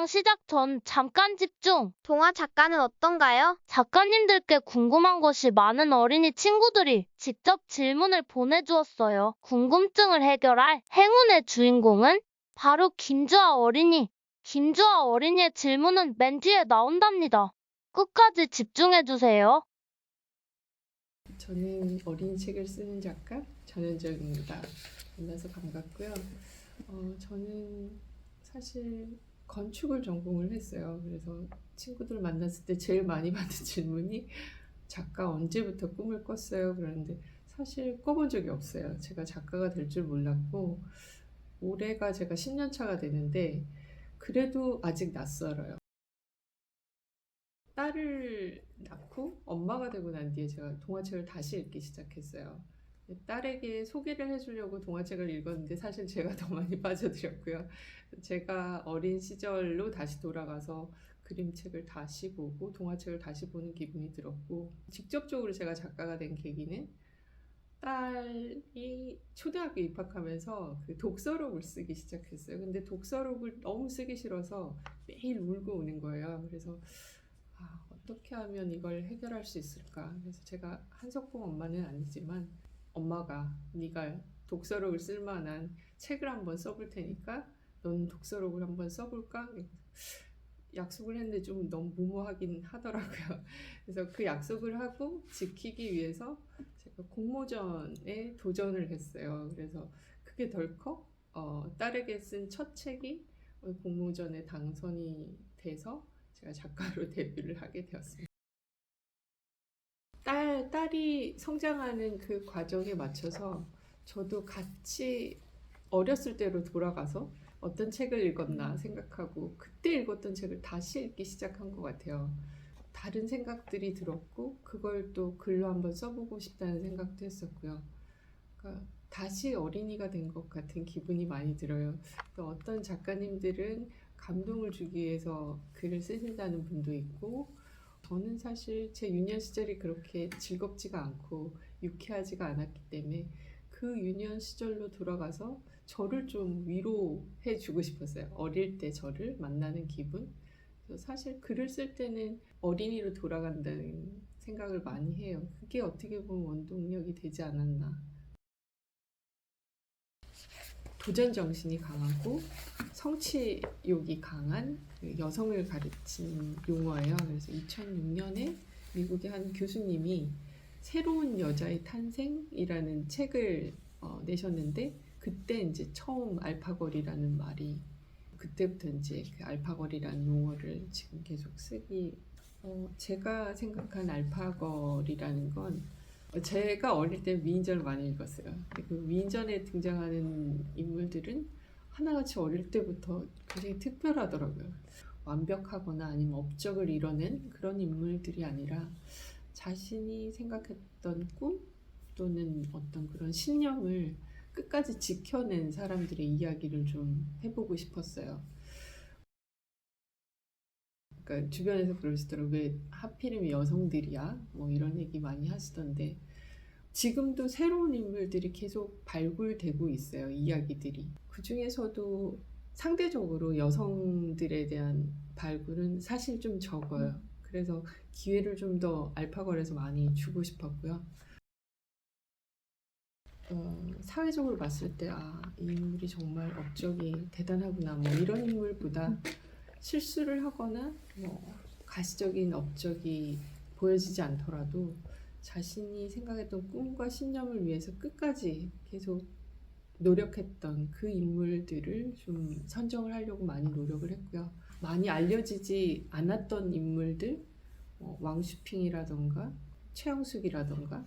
시작 전 잠깐 집중. 동화 작가는 어떤가요? 작가님들께 궁금한 것이 많은 어린이 친구들이 직접 질문을 보내주었어요. 궁금증을 해결할 행운의 주인공은 바로 김주아 어린이. 김주아 어린이의 질문은 맨 뒤에 나온답니다. 끝까지 집중해주세요. 저는 어린 책을 쓰는 작가 전현정입니다. 만나서 반갑고요. 저는 사실 건축을 전공을 했어요. 그래서 친구들 만났을 때 제일 많이 받은 질문이 작가 언제부터 꿈을 꿨어요? 그러는데 사실 꿔본 적이 없어요. 제가 작가가 될 줄 몰랐고 올해가 제가 10년 차가 되는데 그래도 아직 낯설어요. 딸을 낳고 엄마가 되고 난 뒤에 제가 동화책을 다시 읽기 시작했어요. 딸에게 소개를 해주려고 동화책을 읽었는데 사실 제가 더 많이 빠져들었고요. 제가 어린 시절로 다시 돌아가서 그림책을 다시 보고 동화책을 다시 보는 기분이 들었고, 직접적으로 제가 작가가 된 계기는 딸이 초등학교 입학하면서 그 독서록을 쓰기 시작했어요. 근데 독서록을 너무 쓰기 싫어서 매일 울고 오는 거예요. 그래서 어떻게 하면 이걸 해결할 수 있을까? 그래서 제가 한석봉 엄마는 아니지만 엄마가 네가 독서록을 쓸 만한 책을 한번 써볼 테니까 넌 독서록을 한번 써볼까? 약속을 했는데 좀 너무 무모하긴 하더라고요. 그래서 그 약속을 하고 지키기 위해서 제가 공모전에 도전을 했어요. 그래서 그게 덜컥 딸에게 쓴 첫 책이 공모전에 당선이 돼서 제가 작가로 데뷔를 하게 되었습니다. 딸이 성장하는 그 과정에 맞춰서 저도 같이 어렸을 때로 돌아가서 어떤 책을 읽었나 생각하고 그때 읽었던 책을 다시 읽기 시작한 것 같아요. 다른 생각들이 들었고 그걸 또 글로 한번 써보고 싶다는 생각도 했었고요. 그러니까 다시 어린이가 된 것 같은 기분이 많이 들어요. 또 어떤 작가님들은 감동을 주기 위해서 글을 쓰신다는 분도 있고, 저는 사실 제 유년 시절이 그렇게 즐겁지가 않고 유쾌하지가 않았기 때문에 그 유년 시절로 돌아가서 저를 좀 위로해 주고 싶었어요. 어릴 때 저를 만나는 기분. 그래서 사실 글을 쓸 때는 어린이로 돌아간다는 생각을 많이 해요. 그게 어떻게 보면 원동력이 되지 않았나. 도전 정신이 강하고 성취욕이 강한 여성을 가르친 용어예요. 그래서 2006년에 미국의 한 교수님이 새로운 여자의 탄생이라는 책을 내셨는데, 그때 이제 처음 알파걸이라는 말이, 그때부터 이제 그 알파걸이라는 용어를 지금 계속 쓰기. 제가 생각한 알파걸이라는 건, 제가 어릴 때 위인전을 많이 읽었어요. 근데 그 위인전에 등장하는 인물들은 하나같이 어릴 때부터 굉장히 특별하더라고요. 완벽하거나 아니면 업적을 이뤄낸 그런 인물들이 아니라 자신이 생각했던 꿈 또는 어떤 그런 신념을 끝까지 지켜낸 사람들의 이야기를 좀 해보고 싶었어요. 그러니까 주변에서 그러시더라고요. 왜 하필이면 여성들이야? 뭐 이런 얘기 많이 하시던데, 지금도 새로운 인물들이 계속 발굴되고 있어요. 이야기들이. 그 중에서도 상대적으로 여성들에 대한 발굴은 사실 좀 적어요. 그래서 기회를 좀 더 알파걸에서 많이 주고 싶었고요. 사회적으로 봤을 때 이 인물이 정말 업적이 대단하구나, 뭐 이런 인물보다 실수를 하거나 뭐 가시적인 업적이 보여지지 않더라도 자신이 생각했던 꿈과 신념을 위해서 끝까지 계속 노력했던 그 인물들을 좀 선정을 하려고 많이 노력을 했고요. 많이 알려지지 않았던 인물들, 왕슈핑이라던가 최영숙이라던가,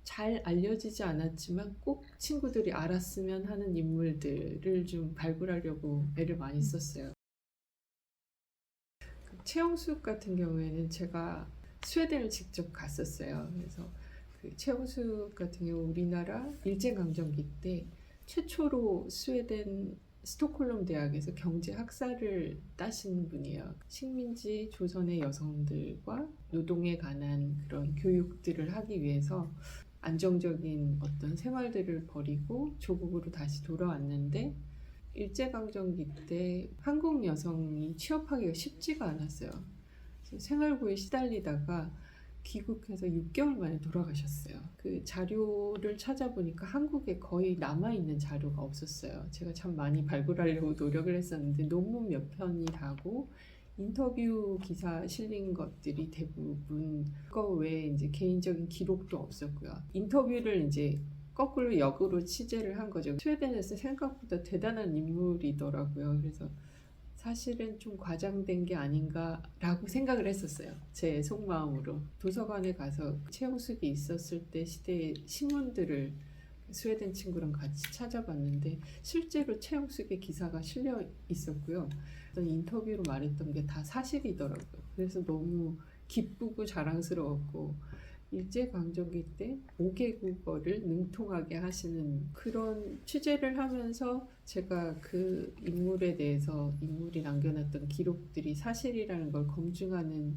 잘 알려지지 않았지만 꼭 친구들이 알았으면 하는 인물들을 좀 발굴하려고 애를 많이 썼어요. 최영숙 같은 경우에는 제가 스웨덴을 직접 갔었어요. 그래서 그 최영숙 같은 경우 우리나라 일제강점기 때 최초로 스웨덴 스톡홀름 대학에서 경제 학사를 따신 분이에요. 식민지 조선의 여성들과 노동에 관한 그런 교육들을 하기 위해서 안정적인 어떤 생활들을 버리고 조국으로 다시 돌아왔는데, 일제강점기 때 한국 여성이 취업하기가 쉽지가 않았어요. 그래서 생활고에 시달리다가 귀국해서 6개월 만에 돌아가셨어요. 그 자료를 찾아보니까 한국에 거의 남아있는 자료가 없었어요. 제가 참 많이 발굴하려고 노력을 했었는데 논문 몇 편이 다고 인터뷰 기사 실린 것들이 대부분 그거 외에 이제 개인적인 기록도 없었고요. 인터뷰를 이제 거꾸로 역으로 취재를 한 거죠. 스웨덴에서 생각보다 대단한 인물이더라고요. 그래서 사실은 좀 과장된 게 아닌가라고 생각을 했었어요. 제 속마음으로. 도서관에 가서 최홍숙이 있었을 때 시대의 신문들을 스웨덴 친구랑 같이 찾아봤는데 실제로 최홍숙의 기사가 실려 있었고요. 어떤 인터뷰로 말했던 게 다 사실이더라고요. 그래서 너무 기쁘고 자랑스러웠고 일제강점기 때 5개국어를 능통하게 하시는 그런 취재를 하면서 제가 그 인물에 대해서 인물이 남겨놨던 기록들이 사실이라는 걸 검증하는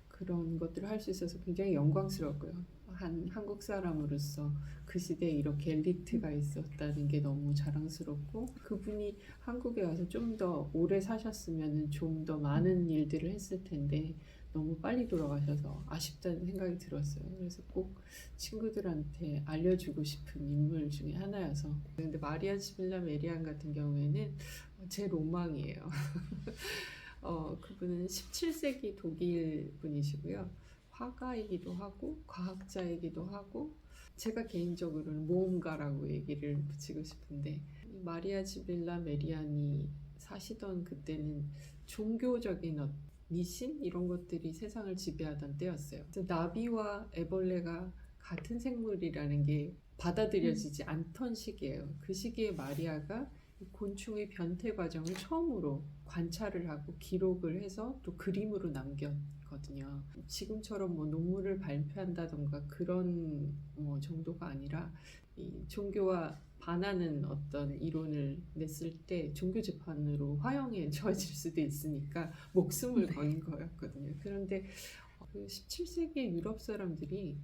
그런 것들을 할 수 있어서 굉장히 영광스럽고요. 한 한국 사람으로서 그 시대에 이렇게 엘리트가 있었다는 게 너무 자랑스럽고 그분이 한국에 와서 좀 더 오래 사셨으면 좀 더 많은 일들을 했을 텐데 너무 빨리 돌아가셔서 아쉽다는 생각이 들었어요. 그래서 꼭 친구들한테 알려주고 싶은 인물 중에 하나여서. 근데 마리아 지빌라 메리안 같은 경우에는 제 로망이에요. 그분은 17세기 독일 분이시고요. 화가이기도 하고 과학자이기도 하고 제가 개인적으로는 모험가라고 얘기를 붙이고 싶은데 마리아 지빌라 메리안이 사시던 그때는 종교적인 미신 이런 것들이 세상을 지배하던 때였어요. 나비와 애벌레가 같은 생물이라는 게 받아들여지지 않던 시기예요. 그 시기에 마리아가 곤충의 변태 과정을 처음으로 관찰을 하고 기록을 해서 또 그림으로 남겼거든요. 지금처럼 뭐 논문을 발표한다던가 그런 정도가 아니라 이 종교와 반하는 어떤 이론을 냈을 때 종교 재판으로 화형에 처해질 수도 있으니까 목숨을 건 거였거든요. 그런데 그 17세기 유럽 사람들이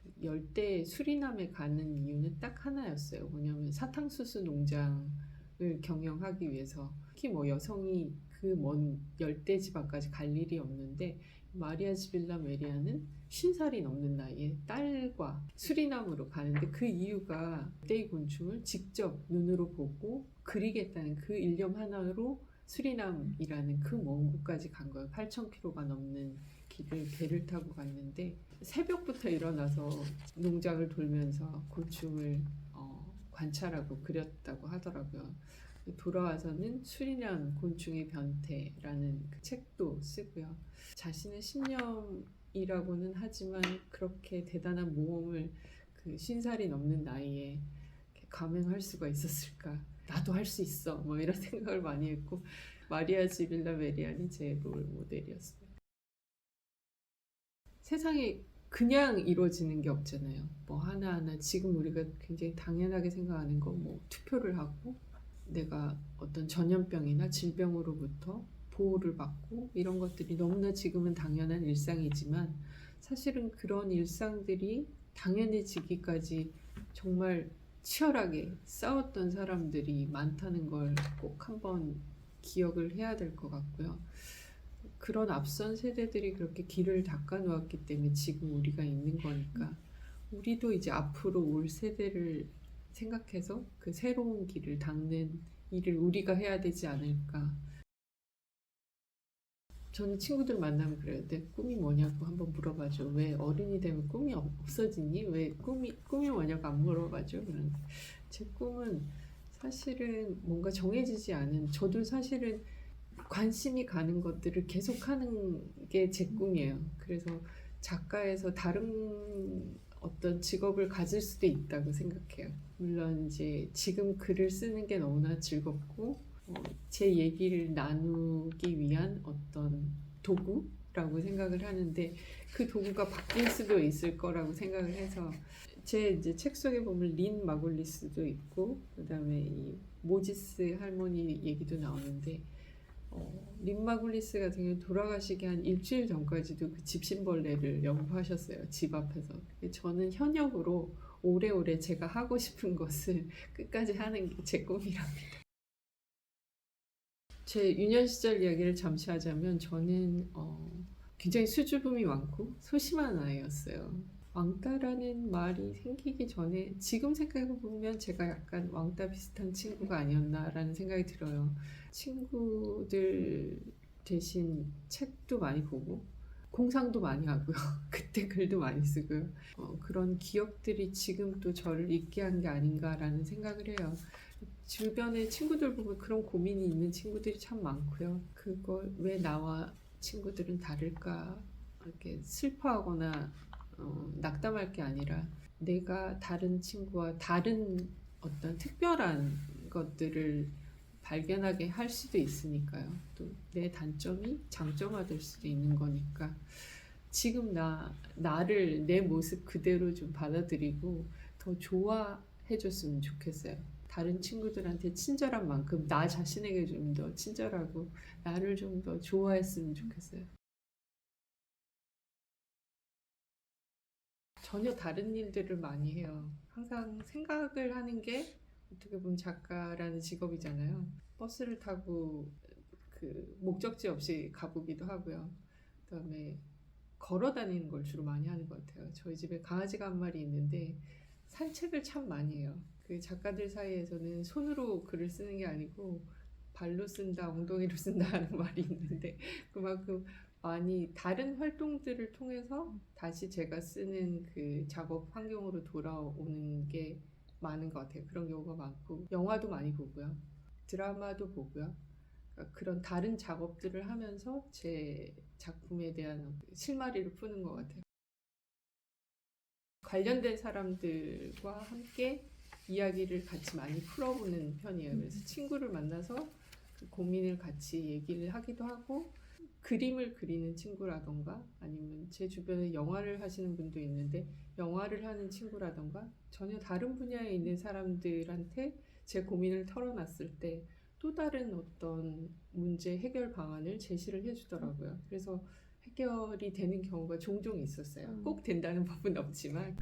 그 열대 수리남에 가는 이유는 딱 하나였어요. 뭐냐면 사탕수수 농장을 경영하기 위해서 특히 뭐 여성이 그 먼 열대 지방까지 갈 일이 없는데 마리아 지빌라 메리아는 50살이 넘는 나이에 딸과 수리남으로 가는데 그 이유가 열대의 곤충을 직접 눈으로 보고 그리겠다는 그 일념 하나로 수리남이라는 그 먼 곳까지 간 거예요. 8,000km가 넘는 길을 배를 타고 갔는데 새벽부터 일어나서 농장을 돌면서 곤충을 관찰하고 그렸다고 하더라고요. 돌아와서는 수리남 곤충의 변태라는 그 책도 쓰고요. 자신의 신념이라고는 하지만 그렇게 대단한 모험을 그 50살이 넘는 나이에 감행할 수가 있었을까? 나도 할 수 있어. 뭐 이런 생각을 많이 했고 마리아 지빌라 메리안이 제 롤 모델이었어요. 세상에 그냥 이루어지는 게 없잖아요. 뭐 하나하나 지금 우리가 굉장히 당연하게 생각하는 거 뭐 투표를 하고 내가 어떤 전염병이나 질병으로부터 보호를 받고 이런 것들이 너무나 지금은 당연한 일상이지만 사실은 그런 일상들이 당연해지기까지 정말 치열하게 싸웠던 사람들이 많다는 걸 꼭 한번 기억을 해야 될 것 같고요. 그런 앞선 세대들이 그렇게 길을 닦아 놓았기 때문에 지금 우리가 있는 거니까 우리도 이제 앞으로 올 세대를 생각해서 그 새로운 길을 닦는 일을 우리가 해야 되지 않을까. 저는 친구들 만나면 그래요. 내 꿈이 뭐냐고 한번 물어봐줘. 왜 어른이 되면 꿈이 없어지니? 왜 꿈이 뭐냐고 안 물어봐줘. 그런데 제 꿈은 사실은 뭔가 정해지지 않은 저도 사실은 관심이 가는 것들을 계속하는 게 제 꿈이에요. 그래서 작가에서 다른 어떤 직업을 가질 수도 있다고 생각해요. 물론 이제 지금 글을 쓰는 게 너무나 즐겁고 제 얘기를 나누기 위한 어떤 도구라고 생각을 하는데 그 도구가 바뀔 수도 있을 거라고 생각을 해서 제 이제 책 속에 보면 린 마굴리스도 있고 그다음에 이 모지스 할머니 얘기도 나오는데 린 마굴리스 같은 경우 돌아가시기 한 일주일 전까지도 그 집신벌레를 연구하셨어요. 집 앞에서. 저는 현역으로 오래오래 제가 하고 싶은 것을 끝까지 하는 게 제 꿈이랍니다. 제 유년 시절 이야기를 잠시 하자면 저는 굉장히 수줍음이 많고 소심한 아이였어요. 왕따라는 말이 생기기 전에 지금 생각해보면 제가 약간 왕따 비슷한 친구가 아니었나라는 생각이 들어요. 친구들 대신 책도 많이 보고 공상도 많이 하고요. 그때 글도 많이 쓰고요. 그런 기억들이 지금 또 저를 있게 한 게 아닌가라는 생각을 해요. 주변에 친구들 보면 그런 고민이 있는 친구들이 참 많고요. 그걸 왜 나와 친구들은 다를까 이렇게 슬퍼하거나 낙담할 게 아니라 내가 다른 친구와 다른 어떤 특별한 것들을 발견하게 할 수도 있으니까요. 또 내 단점이 장점화될 수도 있는 거니까 지금 나를 내 모습 그대로 좀 받아들이고 더 좋아해 줬으면 좋겠어요. 다른 친구들한테 친절한 만큼 나 자신에게 좀 더 친절하고 나를 좀 더 좋아했으면 좋겠어요. 전혀 다른 일들을 많이 해요. 항상 생각을 하는 게 어떻게 보면 작가라는 직업이잖아요. 버스를 타고 그 목적지 없이 가보기도 하고요. 그다음에 걸어 다니는 걸 주로 많이 하는 것 같아요. 저희 집에 강아지가 한 마리 있는데 산책을 참 많이 해요. 그 작가들 사이에서는 손으로 글을 쓰는 게 아니고 발로 쓴다, 엉덩이로 쓴다 하는 말이 있는데 그만큼 많이 다른 활동들을 통해서 다시 제가 쓰는 그 작업 환경으로 돌아오는 게 많은 것 같아요. 그런 경우가 많고 영화도 많이 보고요. 드라마도 보고요. 그러니까 그런 다른 작업들을 하면서 제 작품에 대한 실마리를 푸는 것 같아요. 관련된 사람들과 함께 이야기를 같이 많이 풀어보는 편이에요. 그래서 친구를 만나서 그 고민을 같이 얘기를 하기도 하고 그림을 그리는 친구라던가 아니면 제 주변에 영화를 하시는 분도 있는데 영화를 하는 친구라던가 전혀 다른 분야에 있는 사람들한테 제 고민을 털어놨을 때 또 다른 어떤 문제 해결 방안을 제시를 해주더라고요. 그래서 해결이 되는 경우가 종종 있었어요. 꼭 된다는 법은 없지만